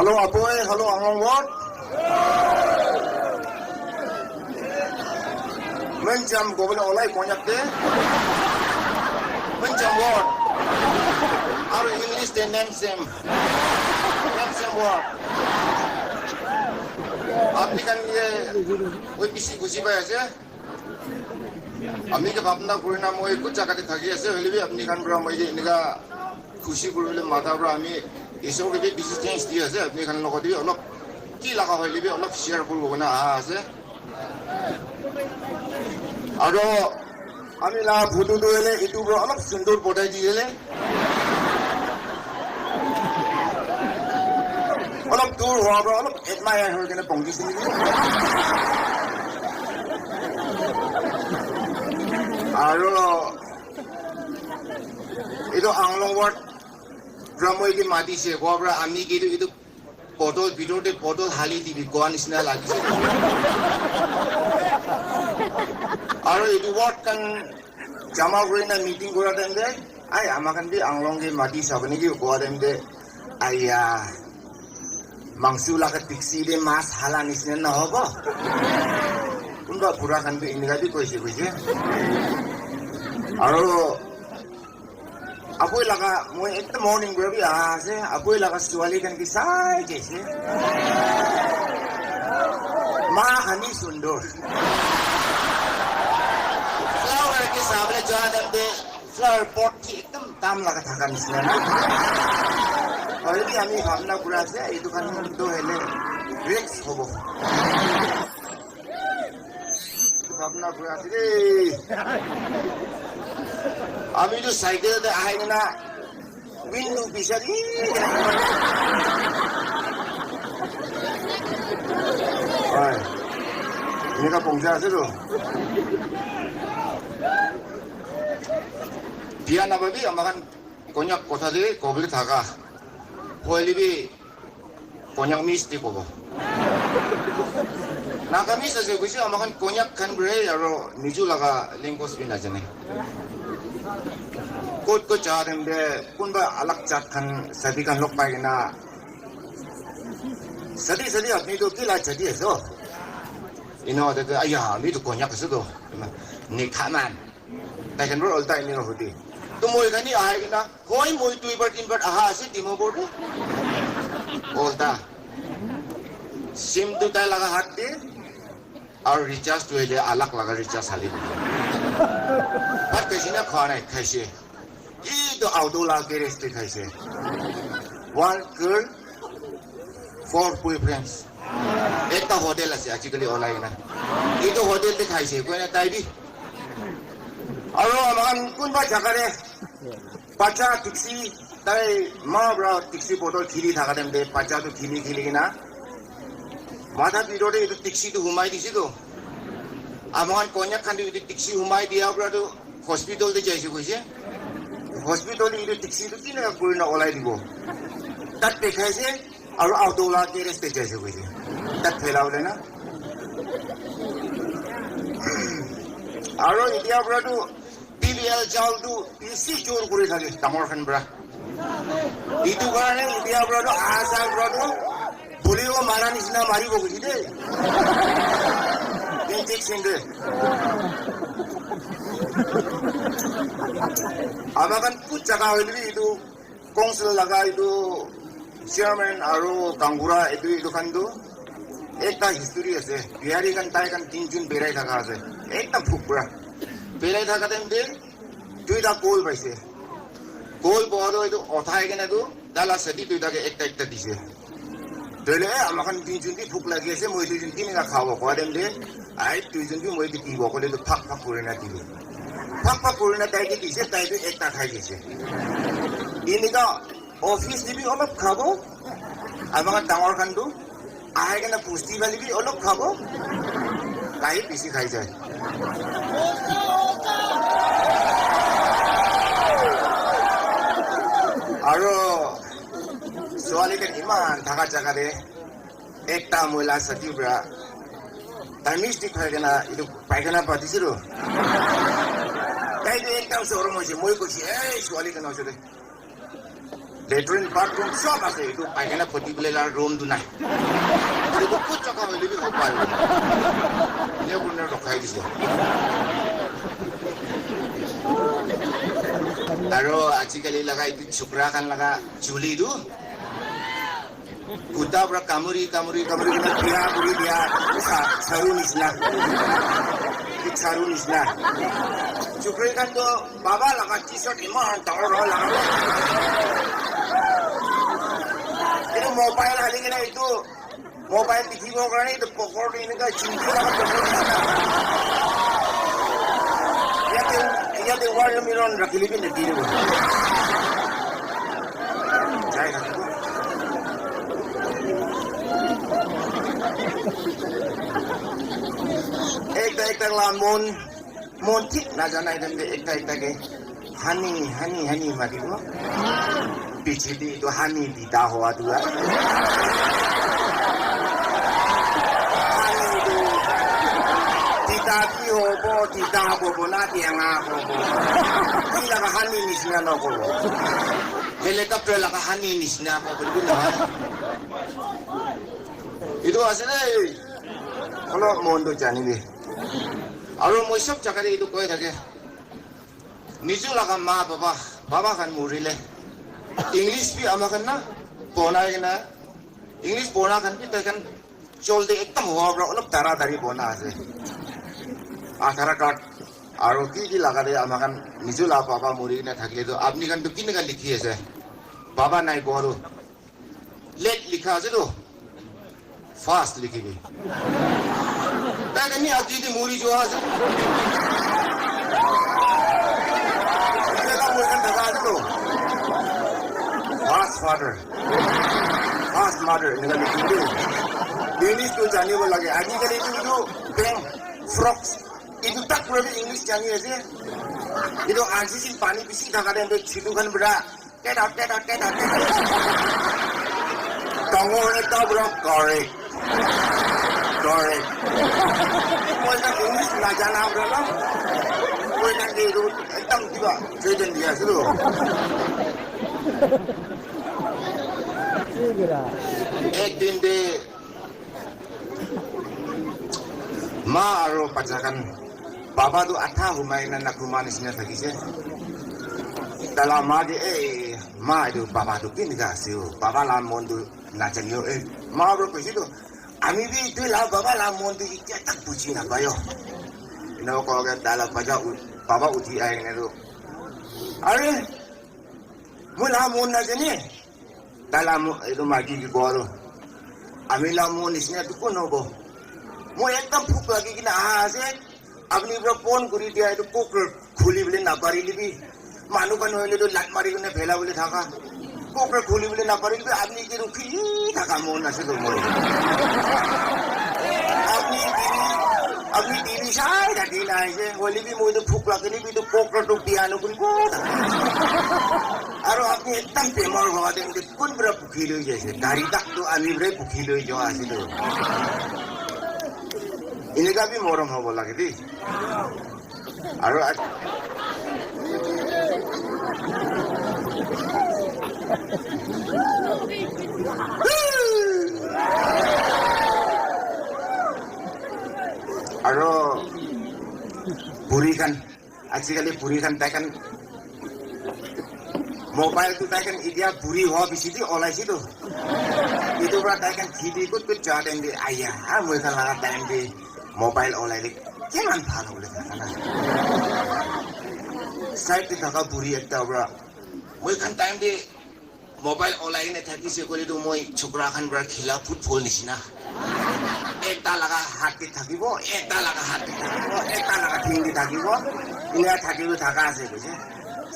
Halo Aboy, halo Angwat. Menjam go boleh oleh konyak deh. Menjam word. Our English they name same. Name same word. আপনি kan ये ওই বেশি খুশি পাই আছে আমি কে ভাবনা করি না মই একো জায়গাতে থাকি আছে হলিবি আপনি kan বড় মই যে এনেকা খুশি কৰিলে মাথা পৰা আমি এসবকে যে বেশি চেঞ্জ দি আছে আপনি kan লগত দি অলপ কি লাগা হলিবি অলপ শেয়ার করব না আছে আৰু আমি লা ফটো দলে ইটো অলপ সুন্দৰ বটাই দিলে অলপ দূৰ হোৱাৰ পৰা অলপ এডমায়াৰ হৈ কেনে পংকিছিল আৰু এইটো আংলং ৱাৰ্ড ব্ৰহ্মই কি মাতিছে কোৱাৰ পৰা আমি কি এইটো পটল ভিতৰতে পটল হালি দিবি কোৱা নিচিনা লাগিছে আৰু এইটো ৱাৰ্ড কান জামা কৰি না মিটিং কৰা টাইম দে আই আমাক কান বি আংলং কে মাতি চাব নেকি কোৱা টাইম দে আইয়া মাংসু লাগা টিক্সি দে মাছ হালা নিচিনা নহব কোনবা পুৰা কানটো ইংৰাজী কৈছে আৰু আপই লাগা মই একটা মৰ্নিং গবি আছে আপই লাগা ছোৱালী কান কি চাই গৈছে মা হানি সুন্দর ফ্লাওয়ার के सामने जाने दे फ्लावर पॉट की एकदम दाम लगा থাকা নিচিনা না অলরেডি আমি ভাবনা করে আছে এই দোকানটো হেলে রিক্স হব ভাবনা করে আছে রে আমি তো সাইকেলতে আহাই না উইন্ডো বিচারি হয় এনেকা পৌঁছা আছে তো দিয়া নাপাবি আমাক কন্যাক কথা দিয়ে কবলে থাকা হলিবি কন্যাক মিষ্টি কব নাকা মিছ আছে কৈছে আমাক কন্যাক খান ব্ৰে আৰু নিজু লগা লিংকস বি নাজানে ক'ত যা দেম দে কোনবা আলাক জাত খান সাদি খান লগ পাই না সাদি আপনি তো কি লাই সাদি আছে ইনো দে আয়া আমি তো কন্যাক আছে তো নি খামান তাই খান বৰ অলটা ইনি হতি তো মই খানি আহাই না কই মই দুইবাৰ তিনবাৰ আহা আছে ডিমো বৰ্ডে অলটা সিম দুটা লাগা হাত দি আৰু ৰিচাৰ্জ তো হলে আলাক লাগা ৰিচাৰ্জ হালি ভাত খাইছে না খোৱা নাই খাইছে ইটো আউটডোলা গেৰেজতে খাইছে one girl four boyfriends এটা হোটেল আছে আজিকালি ওলাই না এইটো হোটেলতে খাইছে কৈ না তাই দি আৰু আমাৰ কোনবা জাগাৰে বাচ্চা টিক্সি তাই মা ব্ৰা টিক্সি বটল খিলি থাকা দেম দে বাচ্চাটো খিলি কিনা মাথা ভিতৰতে এইটো টিক্সিটো সোমাই দিছে তো আমাৰ কন্যাক খান্দি এইটো টিক্সি সোমাই দিয়াৰ পৰাতো হস্পিটেলতে যাইছে কৈছে হস্পিটেল এইটো টিক্সিটো কিনে কৰি না ওলাই দিব তাত দেখাইছে আৰু আউটডোলা গেৰেজতে যাইছে কৈছে তাত ফেলাওলে না আৰু এতিয়াৰ পৰাতো পিলিএল চাউলটো বেছি জোৰ কৰি থাকে ডাঙৰ খান পৰা এইটো কাৰণে এতিয়াৰ পৰাতো আচাৰ পৰাতো বুলিও মাৰা নিচিনা মাৰিব খুজি দেই ইনজেকশ্যন দে আমাক কুছ জাগা হইলি এইটো কংসিল লগা এইটো চেয়াৰমেন আৰু গাংগুৰা এইটো খানটো একটা হিষ্টৰী আছে বিহাৰী খান তাই খান তিনজন বেৰাই থকা আছে একদম ফুকৰা বেৰাই থকা টাইম দে দুইটা গোল পাইছে গোল পোৱাটো এইটো অথাই কেনেতো দালা চেটি দুইটাকে একটা দিছে ধৰিলে আমাক তিনজন দি ভোক লাগি আছে মই দুইজন কেনেকা খাব কোৱা টাইম দে আই দুইজন দি মই দিব ক'লেতো ফাক কৰি না দিলো ফাক কৰি না তাইকে দিছে তাইটো একটা খাই গৈছে এনেকা অফিচ দিবি অলপ খাব আমাক ডাঙৰ খানটো আহে কেনে পুষ্টি বালিবি অলপ খাব তাই বেছি খাই যায় আৰু ছোৱালীকে ইমান থাকা জাগাৰে একটা মহিলা সচিব পৰা তাই মিষ্টি খাই কেনা এইটো পাইখানা পাতিছিলো তাইতো একদম চৰম হৈছে মই কৈছো এই ছোৱালীকে নচলে लेटरिन बाथरूम सब আছে itu পায়খানা particular room tu নাই itu kuch jagah hole bi ho payo ne gunne rakhai dise aro ajikali laga itu chukra kan laga chuli tu kuta bra kamuri kena dia buri dia charu nisna chukre kan to baba laga t-shirt iman taro laga itu mobile hari kena itu mobile dikibo karena itu pokor ini kan cinta laga pokor ya de war miron rakili bin diri bo jai rakho ekta la mon thik na janai dan ekta ke honey mari bo piche di to honey di ta hoa tu a tita ki ho bo tita bo na tiang a bo ki la honey ni sina no bo helicopter la honey ni sina bo na itu asale kalau mondo jani be aro moi sob jagah itu koi thake nijo laga ma baba kan murile english bi amakan na bona na english bona kan bi kan cholde ekdam hobra olop taradari bona ase athara card aro ki laga de amakan nijo la baba murile thakle to apni kan to kinega likhi ase baba nai boru let likha ase to fast likhibi ताकि आती थी मूरी जो आज इसका मुझे धगा दो fast mother निकल के English तो जाने वाला है आगे के लिए जो बैंक फ्रॉक्स itu tak perlu English जानी ऐसे itu आंसी से पानी पिसी धगा दे छिटू खन बड़ा केटा तंगो ने तो बड़ा correct moi na English na jana bro moi na ke ru ekdam tiba jojen dia silo ek din de ma aro pacakan baba tu atha humai na nakumanis na thakise dala ma de ma itu baba tu kin ga siu baba la mondu na janyo ma ro pesido আমি B তুই লা বাবা লা মন্দির ইচ্ছা tak বুঝি না পায়ো ইনো কগে দালা বাজা বাবা উঠি আই নে রো আরে মুলা মন না জানি দালা মো এদো মাগি কি গরো আমি লা মন ইসনে তো কোন হবো মো একদম ফুক লাগি কি না আছে আপনি পুরো ফোন করি দিয়া এতো কোক খুলি বলে না পারি লিবি মানু কান হইলে তো লাট মারি কোনে ফেলা বলে থাকা কোক খুলি বলে না পারি লিবি আপনি কি রুখি থাকা মন আছে তো মন আপনি টিভি সাই থাকি না যে বলি বি মই তো ফুক লাগি লিবি তো কোক টুক দিয়া নো করি আর আপনি একদম প্রেমর বাবা দেন কোন বড় পুখি লই যাইছে গাড়ি তাক তো আমি বড় পুখি লই যাওয়া আছে তো ইনেকা বি মরম হব লাগে দি আর aro puri kan ajikali puri kan takan mobile tu takan idia puri ho bisiti olai situ itu bra takan khidi kut jaden di ayah moi kan laga time di mobile olai dik keman bhalo bole thakana side te thaka puri ekta bra moi kan time di mobile olai ne thaki se kori tu moi chokra khan bra khila football nisina ekta laga hati থাকিব ekta laga hati থাকিব ekta laga thindi থাকিব ইলা থাকিব থাকা আছে বুঝে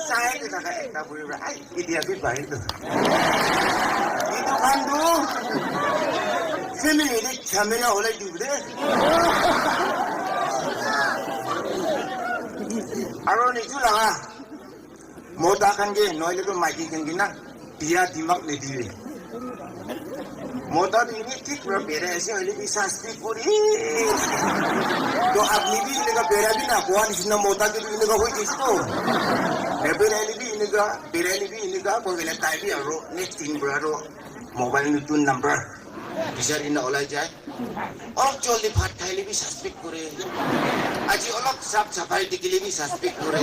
সাইডে থাকা একটা বুড়ি আই ইডিয়া বি বাড়ি তো ইতো বন্ধু ফ্যামিলি রে ঝামেলা হলে দিবরে আর নিজু লাগা মোটা কানগে নইলে তো মাইকি কানগে না দিয়া দিমাগ নে দিবে मोटा तो ini ठीक berbeda sih ini bisa spikuri तो अपनी भी इनका बेरा भी ना कोई इसने मोटा के भी इनका कोई किसको बेरा ini भी इनका इनिका बेरायनी भी इनिका कोई बेले टाइप भी आरो नेक्स्ट दिन ब्रारो मोबाइल नतुन नंबर बिचार इन ओलाई जाए और जल्दी भात खाइले भी सस्पेक्ट करे आज अलग साफ सफाई दिखले भी सस्पेक्ट करे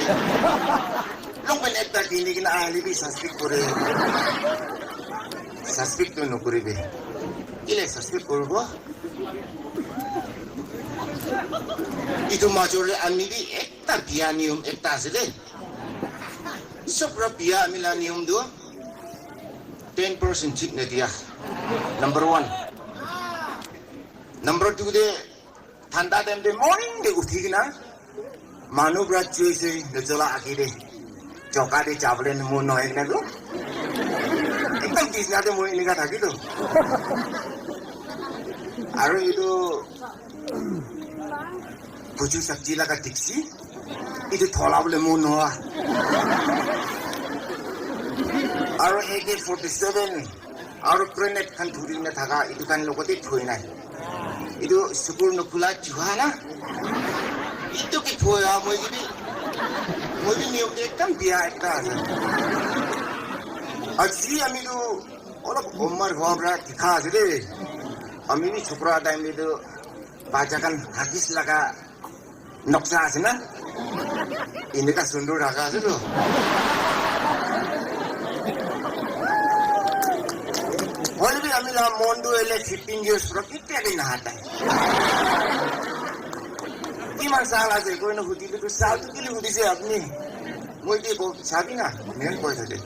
लोग में एक तक इन्हीं की ना आले भी सस्पेक्ट करे सस्पेक्ट तो नौकरी भी किले सस्पेक्ट करो itu majornya amili ekta pianium ekta sede sobra pia milanium do 10% chip na dia number 1 number 2 de thanda dem de morning de uthi na manu bra chui se de jola aki de joka de chawle mo no ek na do ekdam kisna de mo ini ka thaki do aro itu Kucu sakji laga diksi itu thola bole mun hoa aro AK-47 aro grenade kan thuri na thaga itu kan logote thoi nai itu sukul no khula juhana itu ki thoya moi nium de kam biya ekta ase aji ami do olop omar hobra dikha ase de ami ni chokra time de bajakan hadis laga noksa ase na ini ka sundur raga ase lo Holbi amila mondo ele 15 years pro kitte din hata kiman sala se koi na hudi to sal to kili hudi se apni moi de ko sabi na main koi thake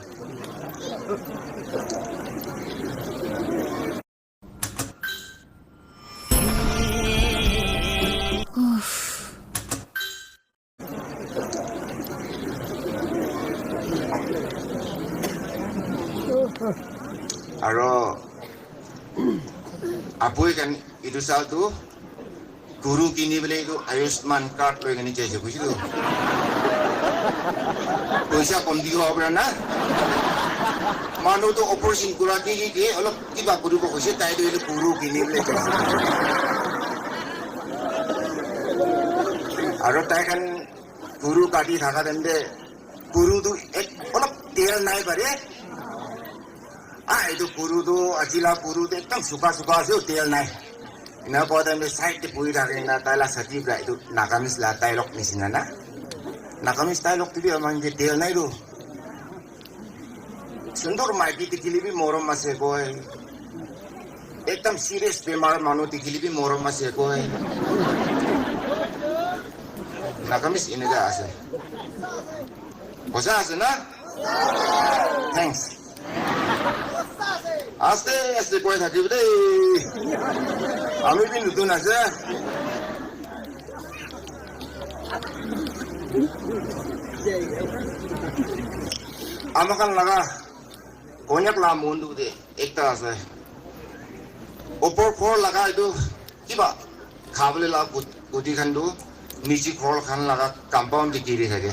Aro apoi kan itu satu guru kini beli itu Ayushman card lo yang ini jadi kuci tu. Dosa kondi kau berana? Manu tu operation kurang gigi, kalau kita guru kau kuci, tapi itu guru kini beli. Aro tai kan guru kadi thaga dende guru tu kalau dia naik bare. Itu guru tu ajila guru tu ekdam suka se hotel nai ina ko da me side te pui rake na tala sati bra itu nagamis la dialog ni sinana nagamis dialog tu bi amang je hotel nai ro sundur mai ki tikili bi morom mase koi ekdam serious bemar manu tikili bi morom mase koi nagamis ini ga ase kosa ase na thanks Aste koi thaki bide. Ami bin nutun ase. Amakan laga konyak la mundu de ekta ase. Opor khor laga itu kiba khable la gudi khandu nichi khor khan laga compound de kiri thake.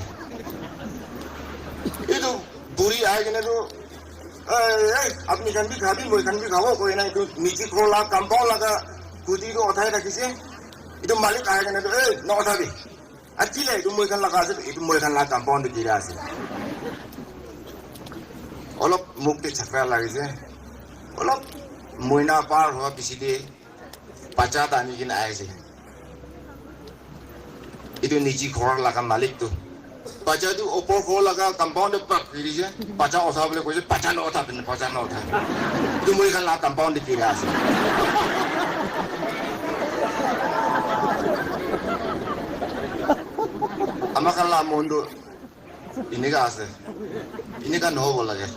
Itu buri aigene to अपनी खान भी खाबी मोई खान भी खाओ कोई ना तो नीचे खोला कंपाउंड लगा कुदी को उठाए रखी से इतो मालिक आएगा ना तो न उठा भी अच्छी ले तुम मोई खान लगा से इतो मोई खान लगा कंपाउंड गिरा से ओलो मुक्ति छकरा लगे से ओलो मोइना पार हुआ किसी दे पचास आने की ना आए से इतो नीचे खोला लगा मालिक तो Baca tu opor ko laga compound de pak kiri je. Baca osa boleh koi je baca no osa bin baca no osa. Itu mui kan la compound de kiri ase. Ama kan la mondo ini ka ase. Ini kan no bola ke.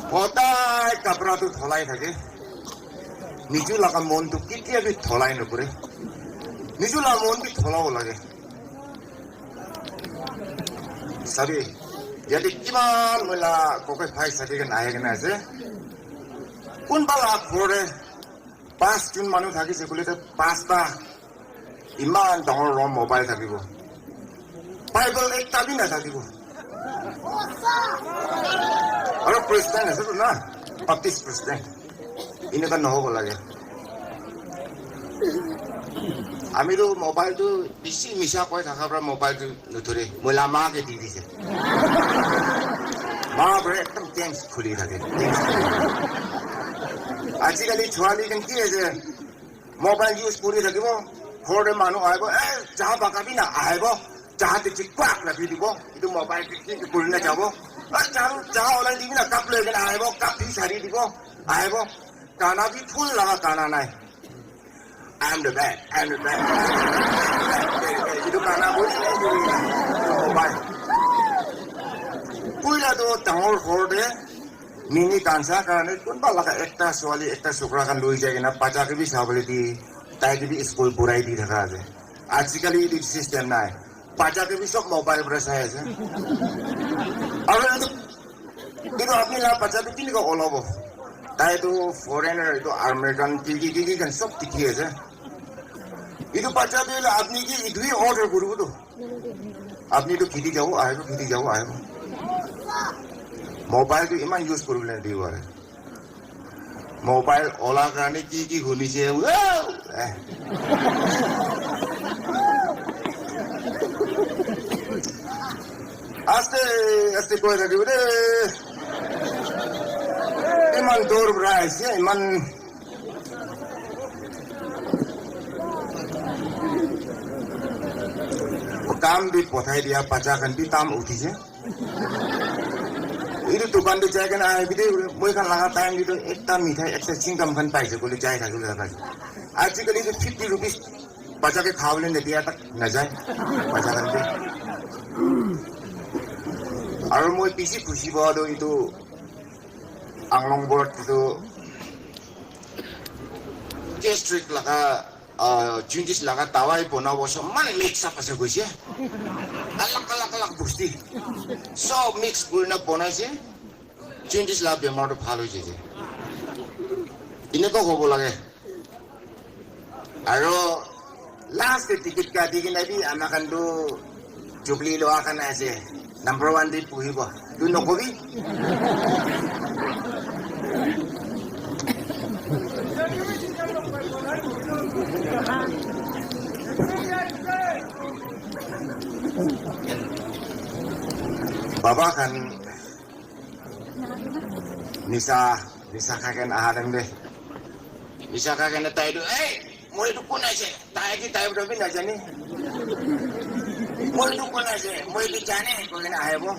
Kota kapra tu tholai thake. Niju laga mondo kitia bi tholai no kore. Niju la mondo thola bola ke. Sabi, jadi kiman mula kokai phai sati kan ahe kan ase. Kun bala khore pas jun manu thaki se kule to pasta iman dangor rom mobile thakibo. Bible ekta bi na thakibo. Aro president ase to na, Baptist president. Ini kan nohobo lage. Ami tu mobile tu bisi misal kau tak kabra mobile tu nuture, mula mak ke diri je. माँ बड़े एकदम tense खुली था आजकल छुआली कन की है mobile use पूरी था वो खोड़े मानो आए वो जहाँ बाका भी ना आए वो जहाँ ते चिक्वाक लगी थी वो इधर मोबाइल की पूरी ना जाओ जहाँ ऑनलाइन टीवी ना कप लेकर आए वो कप भी सारी थी वो आए वो गाना भी फुल लगा गाना नहीं I'm the bad itu karena boleh mobile puila tu tangol horde mini dansa karena pun bala ka ekta swali ekta sukra kan loi jai na pacha ke bi sabale di tai ke bi school purai di thaka ase ajikali itu system nai pacha ke bi sob mobile per sai ase aru itu apni la pacha bi tin ko olobo tai tu foreigner itu American tiki kan sob tiki ase itu baca dulu, apni ki itu order guru tu, apni tu kiti jauh ayah, mobile tu iman use guru le dia orang, mobile olah kerana ki huni je, aste kau lagi bude, iman dor berais ya, iman काम भी पठाई दिया पचा kan भी ताम उठी से itu दुकान पे जाके ना आए भी दे मुझे kan लगा टाइम भी तो एकता मिठाई एकता चिंगम kan पाई से बोले जाए था जो लगा आजकल ये 50 रुपीस पचा के खावले ने दिया तक न जाए पचा kan पे और मुझे पीछे खुशी बहुत हो itu anglong board itu district लगा junjis laga tawai pona woso mana mix apa sih guys ya alak busti so mix guna pona sih junjis lah biar mau phalo je ini kok hobo lage aro last ticket ka digi nabi amakan do jubli lo akan ase number 1 di puhi ba do nokobi Bapa kan Nisa kakek ahadang deh. Nisa kakek na tayo doon. Mo itu ko na siya. Tayo berapa na siya ni? Mo itu ko na siya. Mo itu jane ko na ayaw mo.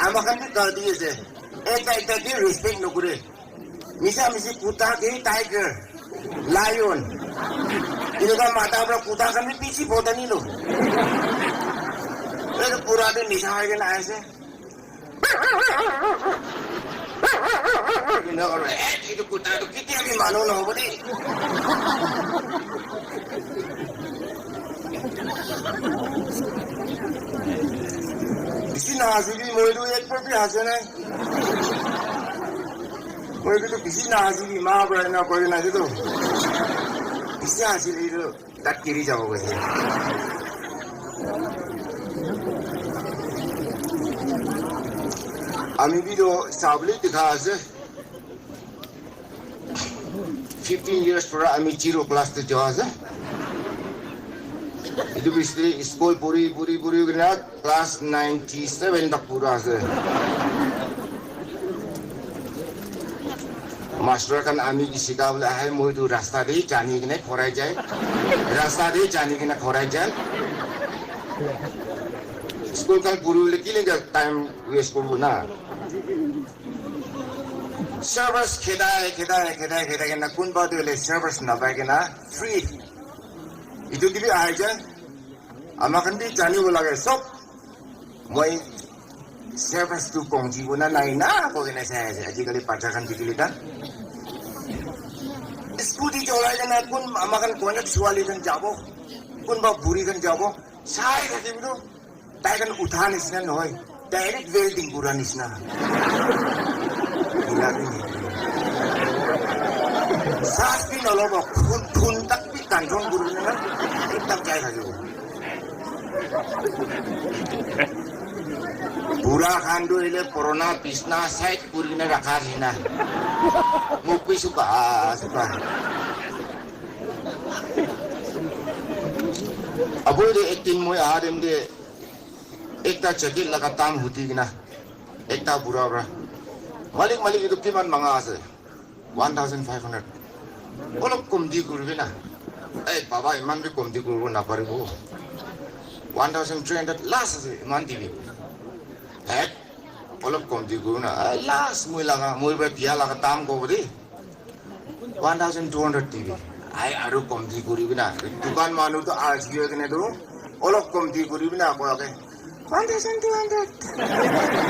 Ama kan ni kau dia siya. Tayo di respect no kure. Nisa kuta ke tiger, lion. Ini kan mata berapa kuta kan ni pisi bodan ni lo. itu pura din Nisa kakek na ayaw siya. itu kuta itu kita yang malu no budi. Isi nasi di mau itu ek per biasa nih. Mau itu isi nasi di mah berana berana itu. Isi hasil itu tak kiri jauh ke sini. Ami video sabli dikha ase 15 years pura ami zero class te jawa ase itu bisli school puri gina class 97 tak pura ase master kan ami kisika bole hai moi tu rasta de jani kine khorai jai school kan puri leki lega time waste korbo na servers kheda na kun ba de le servers na ba na free itu gibi aja amakan di jani bola ge sob moi servers tu kongji bona nai na ko gena saya aja kali pacakan dikilitan scooty cholai na kun amakan konek suali kan jabo kun ba buri kan jabo sai thaki bido tai kan uthan isna noi direct welding puran isna saat ini nolong pun tak pikan jong guru ni kan tak jaya lagi. Pura kandu ile corona pisna site puri ni rakar hina. Mukwi suka. Abu de etin moi adem de ekta chakil lagatam huti gina. एकता बुरा बरा मालिक itu kiman manga ase 1500 olok komdi kurbi na baba iman bi komdi kurbo na paribo 1300 last ase iman tv olok komdi kurbo na last mui ba dia laga tam ko bodi 1200 tv aru komdi kurbi na dukan manu to asgiyo kene do olok komdi kurbi na ko ake 1200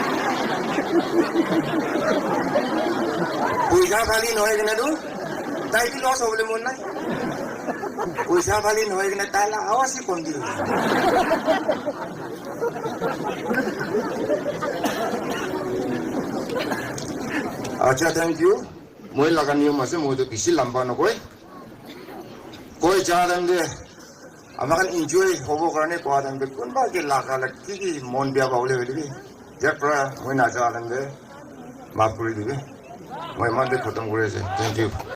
Puisa kali noy kena tu, tay di loss boleh mun nai. Puisa kali noy kena tay lang awas si kondi. Acha thank you. Moi lagan niyo masih moi tu kisi lamba no koi jalan deh. Amakan enjoy hobo karane ko adam be kun ba ke laga lagi ki mon biya ba boleh beli. Japra moi na jalan deh. माफ कर दीजिए मैं मान दे खत्म करे से thank you